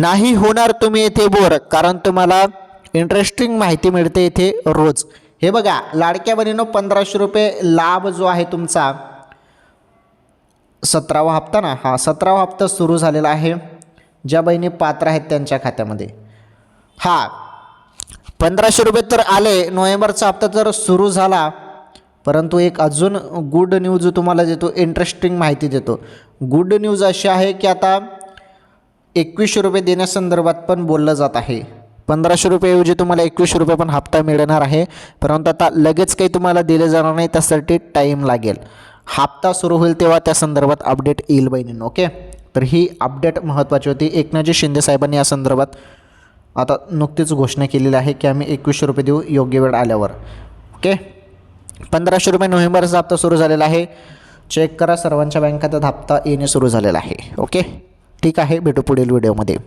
नाही होणार तुम्ही येथे बोर, कारण तुम्हाला इंटरेस्टिंग माहिती मिळते इथे रोज. हे बघा लाडक्या बहिणींनो 1500 रुपये लाभ जो आहे तुमचा 17वा हप्ता ना, हा 17वा हप्ता सुरू झालेला आहे. ज्या बहिणी पात्र आहेत त्यांच्या खात्यामध्ये हा 1500 रुपये तर आले. नोव्हेंबरचा हप्ता तर सुरू झाला, परंतु एक अजून गुड न्यूज तुम्हाला देतो, इंटरेस्टिंग माहिती देतो. गुड न्यूज अशी आहे की आता 2100 रुपये देण्यासंदर्भात पण बोललं जात आहे. 1500 रुपयेऐवजी तुम्हाला 2100 रुपये पण हप्ता मिळणार आहे, परंतु आता लगेच काही तुम्हाला दिले जाणार नाही, त्यासाठी टाईम लागेल. हप्ता सुरू होईल तेव्हा त्या संदर्भात अपडेट येईल बहिणींनो. ओके, तर ही अपडेट महत्त्वाची होती. एकनाथजी शिंदे साहेबांनी या संदर्भात आता नुकतीच घोषणा केलेली आहे की आम्ही 2100 रुपये देऊ योग्य वेळ आल्यावर. ओके, 1500 रुपये नोव्हेंबरचा हप्ता सुरू झालेला आहे. चेक करा, सर्वांच्या बँक खात्यात हप्ता येणे सुरू झालेला आहे. ओके, ठीक आहे, भेटू पुढील व्हिडिओमध्ये.